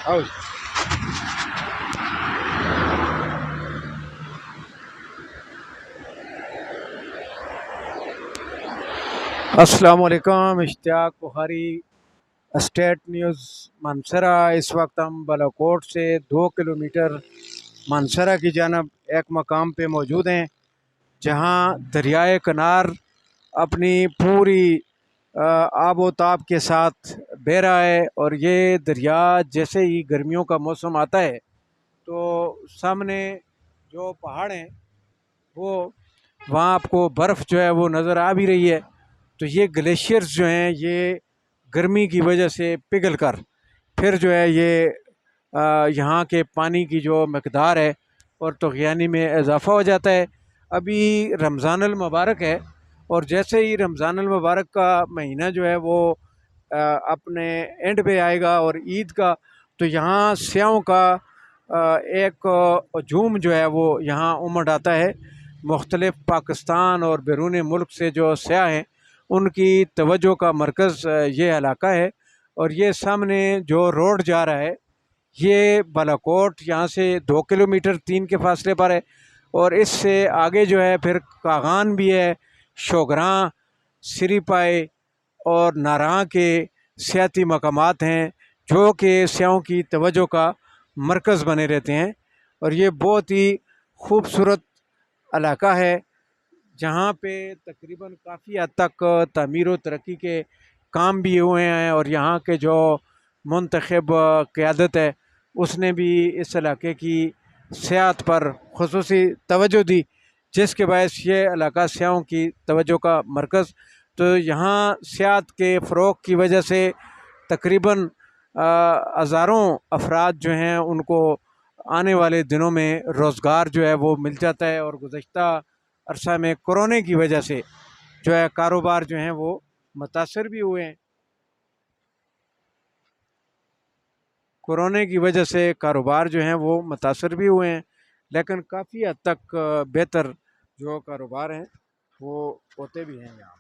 आओ। अस्सलाम वालेकुम। इश्तियाक बुखारी, स्टेट न्यूज़ मानसरा। इस वक्त हम बालाकोट से 2 किलोमीटर मानसरा की जानब एक मकाम पे मौजूद हैं, जहां दरियाए कनार अपनी पूरी आबो ताब के साथ बह रहा है। और ये दरिया जैसे ही गर्मियों का मौसम आता है तो सामने जो पहाड़ हैं वो वहाँ आपको बर्फ़ जो है वो नज़र आ भी रही है। तो ये ग्लेशियर्स जो हैं ये गर्मी की वजह से पिघल कर फिर जो है ये यहाँ के पानी की जो मकदार है और तग़यानी में इजाफ़ा हो जाता है। अभी रमज़ानुल मुबारक है, और जैसे ही रमज़ानुल मुबारक का महीना जो है वो अपने एंड पे आएगा और ईद का, तो यहाँ स्याहों का एक हजूम जो है वो यहाँ उमड़ आता है। मुख्तलिफ़ पाकिस्तान और बैरून मुल्क से जो सयाह हैं उनकी तवज्जो का मरकज़ ये इलाका है। और ये सामने जो रोड जा रहा है ये बालाकोट यहाँ से 2 किलोमीटर 3 के फासले पर है। और इससे आगे जो है फिर कागान भी है, शोगरां, सिरीपाई और नारां के सियाती मकामात हैं जो कि सयाहों की तवज्जो का मरकज़ बने रहते हैं। और ये बहुत ही खूबसूरत इलाका है जहाँ पे तकरीबन काफ़ी हद तक तामीर व तरक्की के काम भी हुए हैं। और यहाँ के जो मुंतखब क़यादत है उसने भी इस इलाके की सियाहत पर ख़ुसूसी तवज्जो दी, जिसके बायस ये इलाका सयाहों की तवज्जो का मरकज़। तो यहाँ सियाहत के फ़रोग़ की वजह से तकरीबन हज़ारों अफराद जो हैं उनको आने वाले दिनों में रोज़गार जो है वो मिल जाता है। और गुज़श्ता अरसा में कोरोना की वजह से जो है कारोबार जो हैं वो मुतासर भी हुए हैं। कोरोना की वजह से कारोबार जो हैं वो मुतासर भी हुए हैं, लेकिन काफ़ी हद तक बेहतर जो कारोबार हैं वो होते भी हैं यहाँ।